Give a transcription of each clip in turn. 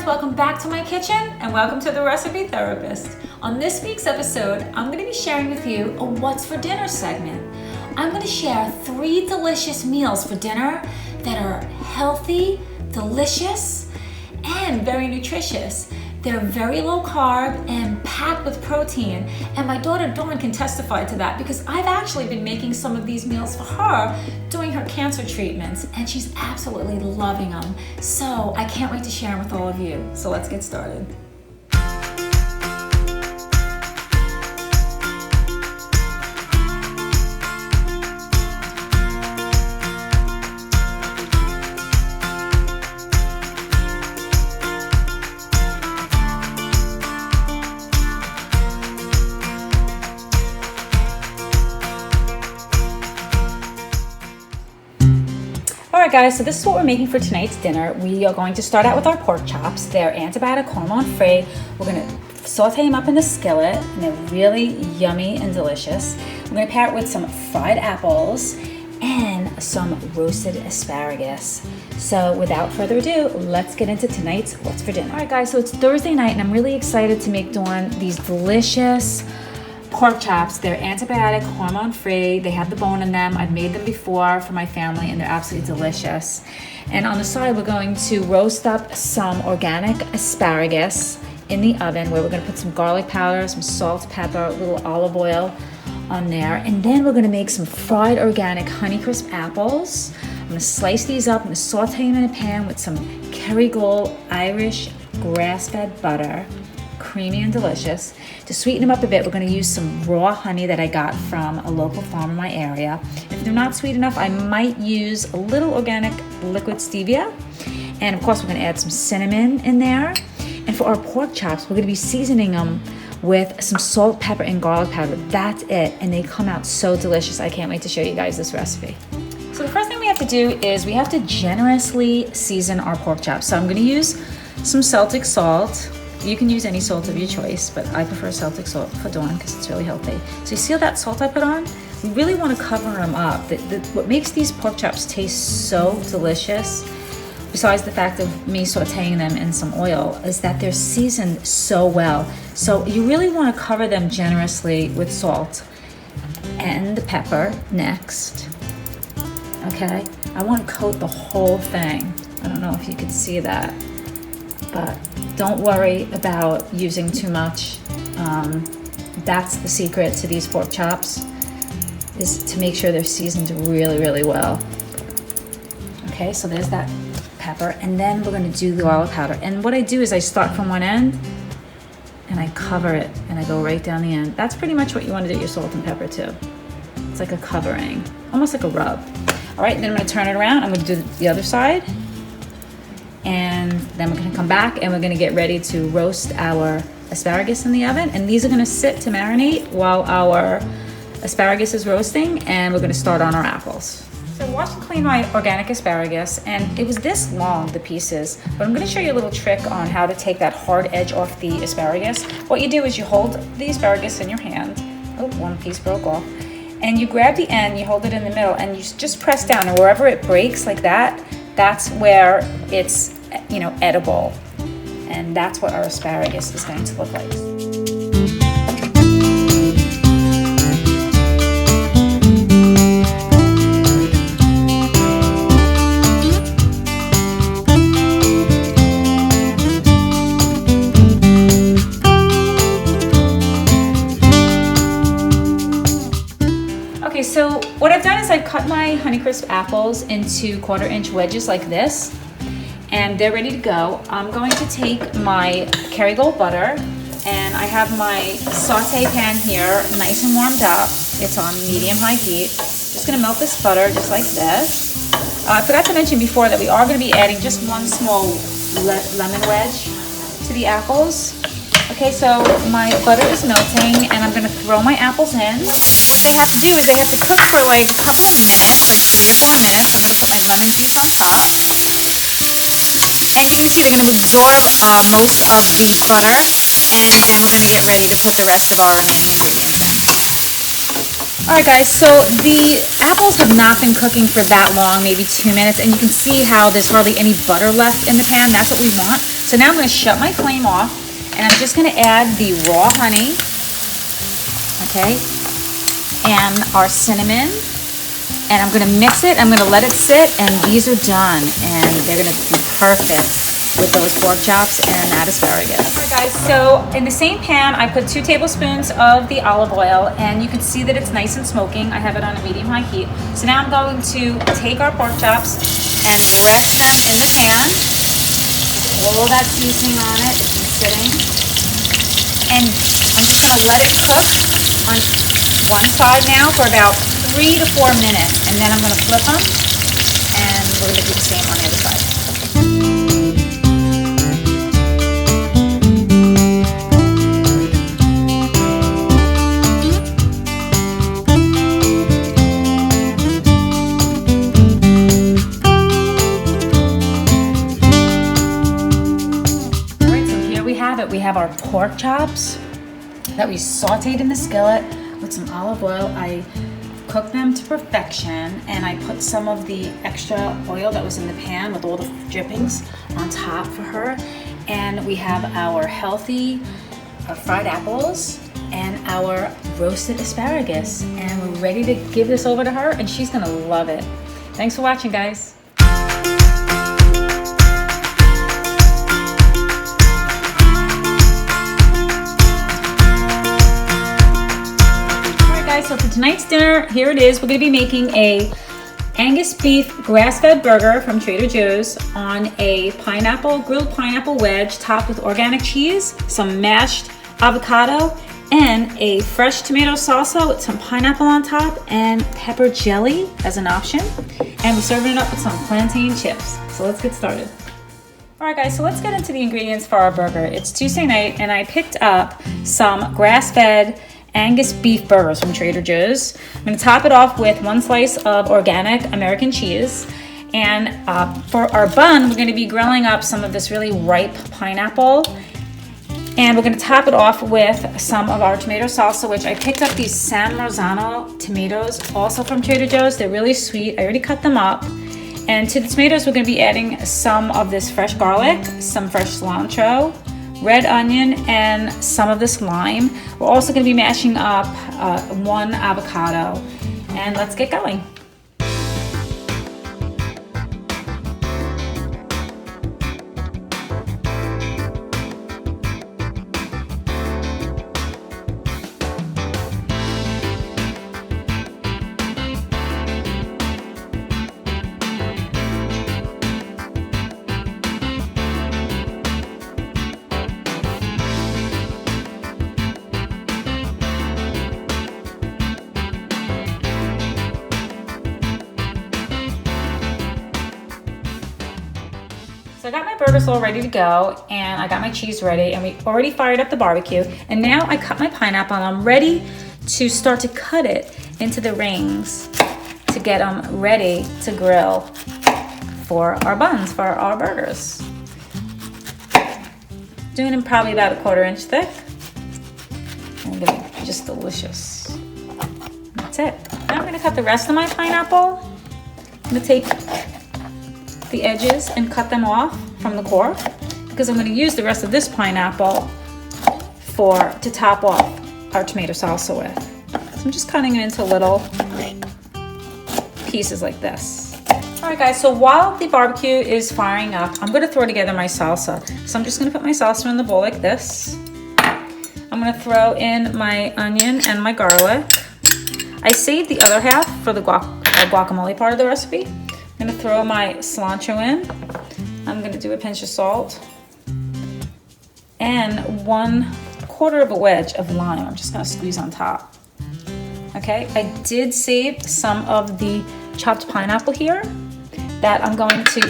friends, welcome back to my kitchen and welcome to the Recipe Therapist. On this week's episode, I'm going to be sharing with you a What's for Dinner segment. I'm going to share 3 delicious meals for dinner that are healthy, delicious, and very nutritious. They're very low carb and packed with protein. And my daughter Dawn can testify to that because I've actually been making some of these meals for her during her cancer treatments, and she's absolutely loving them. So I can't wait to share them with all of you. So let's get started. Alright guys, so this is what we're making for tonight's dinner. We are going to start out with our pork chops. They're antibiotic, hormone-free. We're going to saute them up in the skillet, and they're really yummy and delicious. We're going to pair it with some fried apples and some roasted asparagus. So without further ado, let's get into tonight's What's for Dinner. Alright guys, so it's Thursday night and I'm really excited to make Dawn these delicious pork chops. They're antibiotic, hormone-free. They have the bone in them. I've made them before for my family and they're absolutely delicious. And on the side, we're going to roast up some organic asparagus in the oven where we're going to put some garlic powder, some salt, pepper, a little olive oil on there. And then we're going to make some fried organic Honeycrisp apples. I'm going to slice these up. I'm going to saute them in a pan with some Kerri Gold Irish grass-fed butter. Creamy and delicious. To sweeten them up a bit, we're going to use some raw honey that I got from a local farm in my area. If they're not sweet enough, I might use a little organic liquid stevia. And of course, we're going to add some cinnamon in there. And for our pork chops, we're going to be seasoning them with some salt, pepper, and garlic powder. That's it. And they come out so delicious. I can't wait to show you guys this recipe. So the first thing we have to do is we have to generously season our pork chops. So I'm going to use some Celtic salt. You can use any salt of your choice, but I prefer Celtic salt for Dawn because it's really healthy. So you see all that salt I put on? We really want to cover them up. What makes these pork chops taste so delicious, besides the fact of me sauteing them in some oil, is that they're seasoned so well. So you really want to cover them generously with salt and pepper next. Okay, I want to coat the whole thing. I don't know if you can see that, but don't worry about using too much. That's the secret to these pork chops, is to make sure they're seasoned really, really well. Okay, so there's that pepper, and then we're going to do the garlic powder. And what I do is I start from one end, and I cover it, and I go right down the end. That's pretty much what you want to do with your salt and pepper too. It's like a covering, almost like a rub. All right, then I'm going to turn it around. I'm going to do the other side. And then we're going to come back and we're going to get ready to roast our asparagus in the oven. And these are going to sit to marinate while our asparagus is roasting, and we're going to start on our apples. So wash and clean my organic asparagus, and it was this long, the pieces, but I'm going to show you a little trick on how to take that hard edge off the asparagus. What you do is you hold the asparagus in your hand. Oh, one piece broke off. And you grab the end, you hold it in the middle, and you just press down, and wherever it breaks like that, that's where it's, edible. And that's what our asparagus is going to look like. Okay, so what I've done is I've cut my Honeycrisp apples into 1/4-inch wedges like this, and they're ready to go. I'm going to take my Kerri Gold Butter, and I have my saute pan here nice and warmed up. It's on medium-high heat. Just gonna melt this butter just like this. I forgot to mention before that we are gonna be adding just one small lemon wedge to the apples. Okay, so my butter is melting, and I'm gonna throw my apples in. What they have to do is they have to cook for like a couple of minutes, like 3 or 4 minutes. I'm gonna put my lemon juice on top. And you can see they're gonna absorb most of the butter, and then we're gonna get ready to put the rest of our remaining ingredients in. Alright guys, so the apples have not been cooking for that long, maybe 2 minutes, and you can see how there's hardly any butter left in the pan. That's what we want. So now I'm going to shut my flame off, and I'm just going to add the raw honey, okay, and our cinnamon, and I'm going to mix it. I'm going to let it sit, and these are done, and they're going to be perfect with those pork chops and that asparagus. All right, guys, so in the same pan, I put 2 tablespoons of the olive oil, and you can see that it's nice and smoking. I have it on a medium-high heat. So now I'm going to take our pork chops and rest them in the pan. All that seasoning on it, it's been sitting. And I'm just gonna let it cook on one side now for about 3 to 4 minutes, and then I'm gonna flip them, and we're gonna do the same on the other side. We have our pork chops that we sauteed in the skillet with some olive oil. I cooked them to perfection, and I put some of the extra oil that was in the pan with all the drippings on top for her. And we have our healthy fried apples and our roasted asparagus, and we're ready to give this over to her, and she's gonna love it. Thanks for watching, guys. So for tonight's dinner, here it is. We're going to be making a Angus beef grass-fed burger from Trader Joe's on a grilled pineapple wedge topped with organic cheese, some mashed avocado, and a fresh tomato salsa with some pineapple on top and pepper jelly as an option. And we're serving it up with some plantain chips. So let's get started. All right, guys, so let's get into the ingredients for our burger. It's Tuesday night, and I picked up some grass-fed Angus beef burgers from Trader Joe's. I'm going to top it off with 1 slice of organic American cheese. And for our bun, we're going to be grilling up some of this really ripe pineapple. And we're going to top it off with some of our tomato salsa, which I picked up these San Marzano tomatoes, also from Trader Joe's. They're really sweet. I already cut them up. And to the tomatoes, we're going to be adding some of this fresh garlic, some fresh cilantro, red onion, and some of this lime. We're also going to be mashing up 1 avocado. And let's get going. So I got my burgers all ready to go, and I got my cheese ready, and we already fired up the barbecue. And now I cut my pineapple, and I'm ready to start to cut it into the rings to get them ready to grill for our buns, for our burgers. Doing them probably about 1/4 inch thick. And they're gonna be just delicious. That's it. Now I'm gonna cut the rest of my pineapple. I'm gonna take the edges and cut them off from the core, because I'm going to use the rest of this pineapple to top off our tomato salsa with. So I'm just cutting it into little pieces like this. All right, guys, so while the barbecue is firing up, I'm going to throw together my salsa. So I'm just going to put my salsa in the bowl like this. I'm going to throw in my onion and my garlic. I saved the other half for the guacamole part of the recipe. I'm going to throw my cilantro in. I'm going to do a pinch of salt. And 1/4 of a wedge of lime. I'm just going to squeeze on top. Okay, I did save some of the chopped pineapple here that I'm going to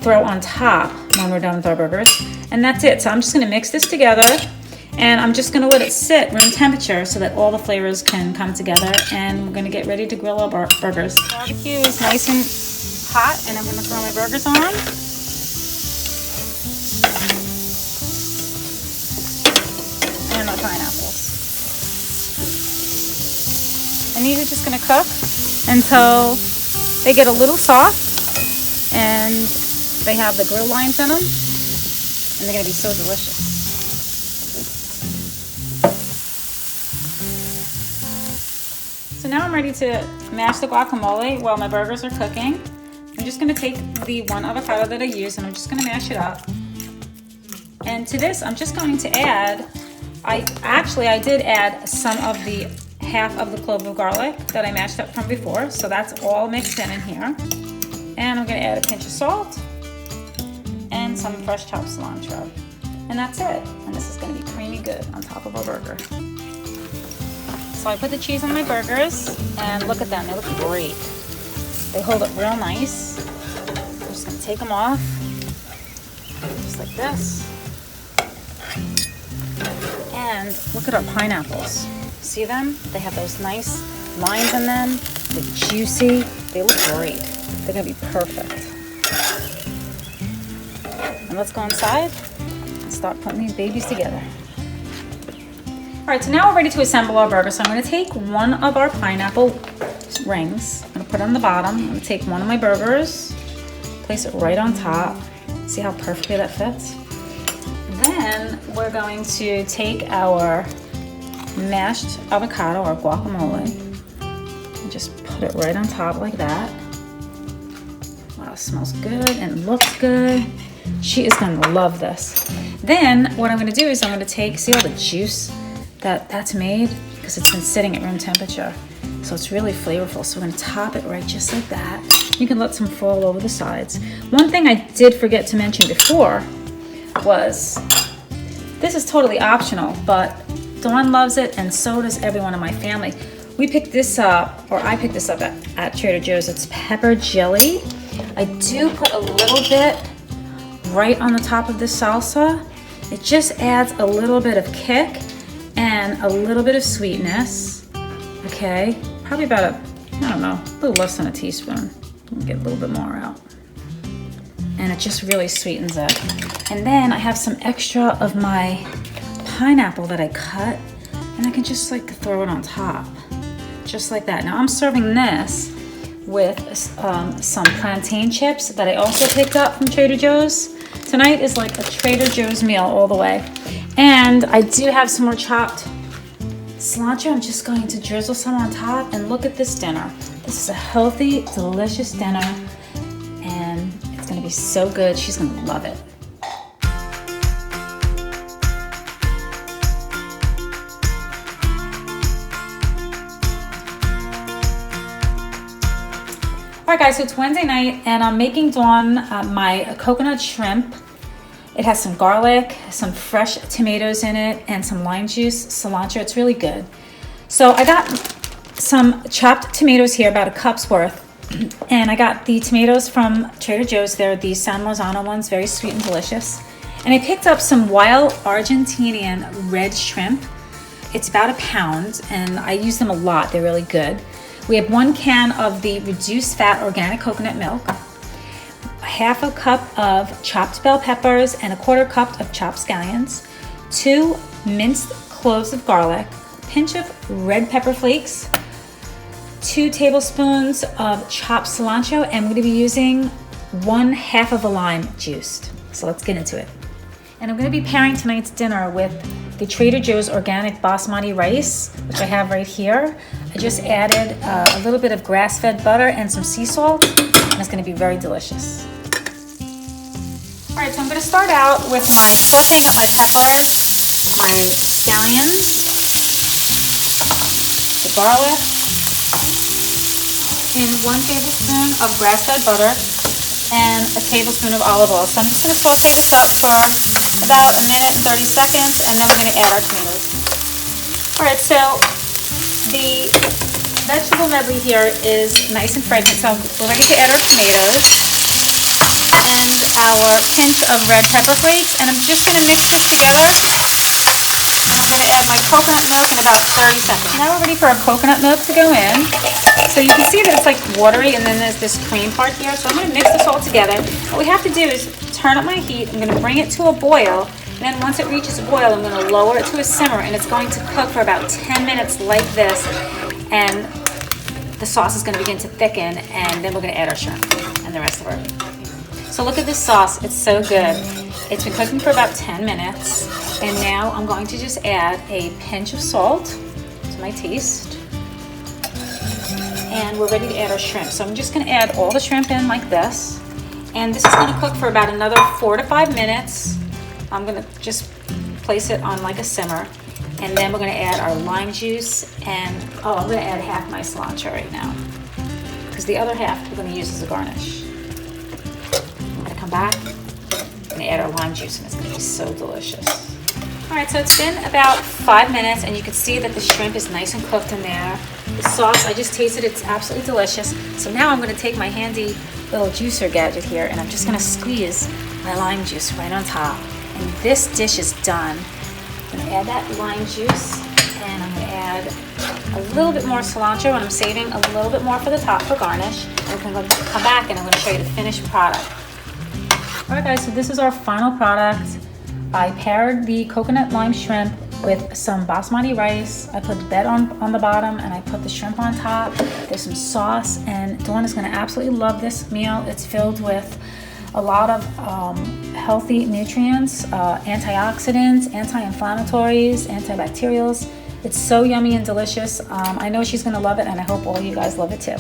throw on top when we're done with our burgers. And that's it. So I'm just going to mix this together. And I'm just going to let it sit room temperature so that all the flavors can come together. And we're going to get ready to grill our burgers. The barbecue is nice and hot, and I'm going to throw my burgers on. And my pineapples. And these are just going to cook until they get a little soft and they have the grill lines in them. and they're gonna be so delicious. So now I'm ready to mash the guacamole while my burgers are cooking. I'm just gonna take the one avocado that I used and I'm just gonna mash it up. And to this, I'm just going to add, I did add some of the half of the clove of garlic that I mashed up from before. So that's all mixed in here. And I'm gonna add a pinch of salt and some fresh chopped cilantro. And that's it. And this is gonna be creamy good on top of our burger. So I put the cheese on my burgers and look at them, they look great. They hold up real nice. I'm just gonna take them off, just like this. And look at our pineapples. See them? They have those nice lines in them. They're juicy. They look great. They're gonna be perfect. And let's go inside and start putting these babies together. All right, so now we're ready to assemble our burger. So I'm gonna take one of our pineapple rings. I'm gonna put it on the bottom. I'm gonna take one of my burgers, place it right on top. See how perfectly that fits? Then we're going to take our mashed avocado or guacamole and just put it right on top like that. Wow, it smells good and looks good. She is gonna love this. Then what I'm gonna do is I'm gonna take, see all the juice that's made? Because it's been sitting at room temperature. So it's really flavorful. So we're gonna top it right just like that. You can let some fall over the sides. One thing I did forget to mention before was, this is totally optional, but Dawn loves it and so does everyone in my family. We picked this up, or I picked this up at Trader Joe's. It's pepper jelly. I do put a little bit right on the top of this salsa. It just adds a little bit of kick and a little bit of sweetness. Okay, probably about a little less than a teaspoon. Get a little bit more out. And it just really sweetens it. And then I have some extra of my pineapple that I cut, and I can just like throw it on top, just like that. Now I'm serving this with some plantain chips that I also picked up from Trader Joe's. Tonight is like a Trader Joe's meal all the way. And I do have some more chopped cilantro. I'm just going to drizzle some on top, and look at this dinner. This is a healthy, delicious dinner, and it's gonna be so good. She's gonna love it. All right guys, so it's Wednesday night and I'm making Dawn my coconut shrimp. It has some garlic, some fresh tomatoes in it, and some lime juice, cilantro. It's really good. So I got some chopped tomatoes here, about a cup's worth. And I got the tomatoes from Trader Joe's. They're the San Marzano ones, very sweet and delicious. And I picked up some wild Argentinian red shrimp. It's about a pound and I use them a lot. They're really good. We have 1 can of the reduced fat organic coconut milk, half a cup of chopped bell peppers and a 1/4 cup of chopped scallions, 2 minced cloves of garlic, a pinch of red pepper flakes, 2 tablespoons of chopped cilantro, and we're gonna be using 1/2 of a lime juiced. So let's get into it. And I'm gonna be pairing tonight's dinner with the Trader Joe's organic basmati rice, which I have right here. I just added a little bit of grass-fed butter and some sea salt, and it's gonna be very delicious. All right, so I'm gonna start out with sauteing up my peppers, my scallions, the garlic, in 1 tablespoon of grass-fed butter and a tablespoon of olive oil. So I'm just gonna saute this up for about 1 minute and 30 seconds, and then we're gonna add our tomatoes. All right, so the vegetable medley here is nice and fragrant, so we're ready to add our tomatoes and our pinch of red pepper flakes, and I'm just gonna mix this together. And I'm gonna add my coconut milk in about 30 seconds. Now we're ready for our coconut milk to go in. So you can see that it's like watery, and then there's this cream part here. So I'm gonna mix this all together. What we have to do is turn up my heat. I'm gonna bring it to a boil, and then once it reaches a boil, I'm gonna lower it to a simmer, and it's going to cook for about 10 minutes like this, and the sauce is gonna begin to thicken, and then we're gonna add our shrimp and the rest of our meat. So look at this sauce, it's so good. It's been cooking for about 10 minutes. And now I'm going to just add a pinch of salt to my taste. And we're ready to add our shrimp. So I'm just gonna add all the shrimp in like this. And this is gonna cook for about another 4 to 5 minutes. I'm gonna just place it on like a simmer. And then we're gonna add our lime juice and, oh, I'm gonna add half my cilantro right now. Because the other half we're gonna use as a garnish. I'm gonna come back, I'm gonna add our lime juice and it's gonna be so delicious. All right, so it's been about 5 minutes and you can see that the shrimp is nice and cooked in there. The sauce, I just tasted it, it's absolutely delicious. So now I'm gonna take my handy little juicer gadget here and I'm just gonna squeeze my lime juice right on top. And this dish is done. I'm gonna add that lime juice and I'm gonna add a little bit more cilantro and I'm saving a little bit more for the top for garnish. And I'm gonna come back and I'm gonna show you the finished product. All right guys, so this is our final product. I paired the coconut lime shrimp with some basmati rice. I put the bed on the bottom and I put the shrimp on top. There's some sauce and Dawn is gonna absolutely love this meal. It's filled with a lot of healthy nutrients, antioxidants, anti-inflammatories, antibacterials. It's so yummy and delicious. I know she's gonna love it and I hope all you guys love it too.